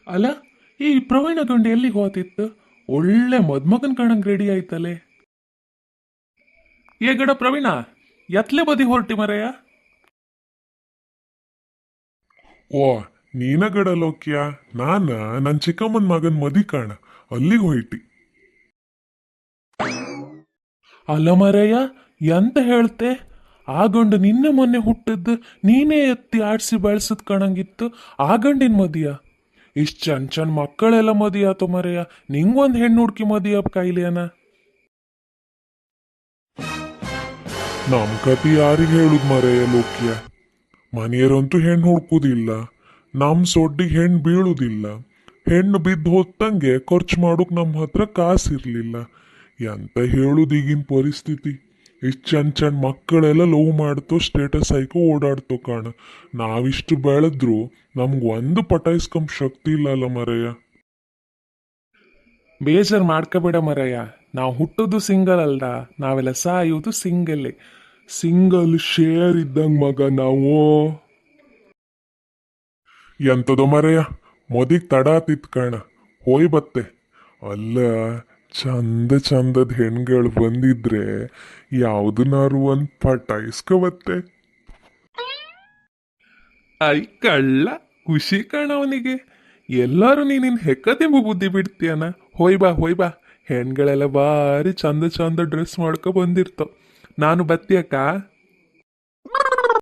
ಅಲ್ಲ, ಈ ಪ್ರವೀಣ ಗಂಡು ಎಲ್ಲಿಗೆ ಹೋತಿತ್ತು? ಒಳ್ಳೆ ಮದ್ಮಗನ್ ಕಾಣಂಗ್ ರೆಡಿ ಆಯ್ತಲೆ. ಏ ಗಡ ಪ್ರವೀಣ, ಎತ್ಲೆ ಬದಿ ಹೊರಟಿ ಮರೆಯ? ಓ, ನೀನಗಡ ಲೋಕ್ಯ. ನನ್ ಚಿಕ್ಕಮ್ಮನ್ ಮಗನ್ ಮದಿ ಕಾಣ, ಅಲ್ಲಿಗೆ ಹೋಯ್ಟಿ. ಅಲ್ಲ ಮರೆಯ, ಎಂತ ಹೇಳ್ತೆ? ಆ ಗಂಡು ನಿನ್ನೆ ಮೊನ್ನೆ ಹುಟ್ಟಿದ್ದು ನೀನೇ ಎತ್ತಿ ಆಡ್ಸಿ ಬೆಳೆಸದ್ ಕಾಣಂಗಿತ್ತು. ಆ ಗಂಡಿನ ಮದಿಯ? ಇಷ್ಟ್ ಚಂದ್ ಮಕ್ಕಳೆಲ್ಲ ಮದಿ ಆತು ಮರೆಯ. ನಿಂಗೊಂದ್ ಹೆಣ್ಣು ಹುಡ್ಕಿ ಮದಿ ಆಪ್ ಕಾಯಿಲೆಯನ? ನಮ್ ಕತಿ ಯಾರಿಗ್ ಹೇಳುದ್ ಮರೆಯ ಲೋಕ್ಯ. ಮನೆಯರಂತೂ ಹೆಣ್ಣು ಹುಡ್ಕುದಿಲ್ಲ, ನಮ್ ಸೊಡ್ಡಿಗೆ ಹೆಣ್ಣು ಬೀಳುದಿಲ್ಲ. ಹೆಣ್ಣು ಬಿದ್ದು ಹೊತ್ತಂಗೆ ಖರ್ಚು ಮಾಡೋಕ್ ನಮ್ಮ ಹತ್ರ ಕಾಸಿರ್ಲಿಲ್ಲ. ಎಂತ ಹೇಳುದು ಈಗಿನ ಪರಿಸ್ಥಿತಿ. ಇಷ್ಟು ಚಂದ್ ಮಕ್ಕಳೆಲ್ಲ ಲವ್ ಮಾಡ್ತೋ ಸ್ಟೇಟಸ್ ಹಾಕೋ ಓಡಾಡ್ತೋ ಕಾಣ. ನಾವಿಷ್ಟು ಬೆಳೆದ್ರು ನಮ್ಗೆ ಒಂದು ಪಟಾಯಿಸ್ಕೊಂಬ ಶಕ್ತಿ ಇಲ್ಲಲ್ಲ ಮರೆಯ. ಬೇಜಾರ್ ಮಾಡ್ಕೋಬೇಡ ಮರಯ್ಯ. ನಾವು ಹುಟ್ಟೋದು ಸಿಂಗಲ್ ಅಲ್ದ, ನಾವೆಲ್ಲ ಸಾಯೋದು ಸಿಂಗಲ್ಲೇ. ಸಿಂಗಲ್ ಶೇರ್ ಇದ್ದಂಗ ಮಗ ನಾವು. ಎಂತದೋ ಮರೆಯ, ಮೊದಿಗ್ ತಡ ಆತಿತ್ ಕಾಣ, ಹೋಯ್ ಬತ್ತೆ. ಅಲ್ಲ, ಚಂದದ್ ಹೆಣ್ಗಳು ಬಂದಿದ್ರೆ ಯಾವ್ದನಾರು ಒಂದ್ ಪಟಾಯಿಸ್ಕೊಬತ್ತೆ. ಐ ಕಳ್ಳ, ಖುಷಿ ಕಾಣವನಿಗೆ. ಎಲ್ಲಾರು ನೀನಿನ್ ಹೆಕ್ಕದೆಂಬ ಬುದ್ಧಿ ಬಿಡ್ತೀಯನ. ಹೋಯ್ ಬಾ. ಹೆಣ್ಗಳೆಲ್ಲ ಬಾರಿ ಚಂದ ಡ್ರೆಸ್ ಮಾಡ್ಕೊ ಬಂದಿರ್ತಾವ. ನಾನು ಬತ್ತಿಯಕ್ಕ?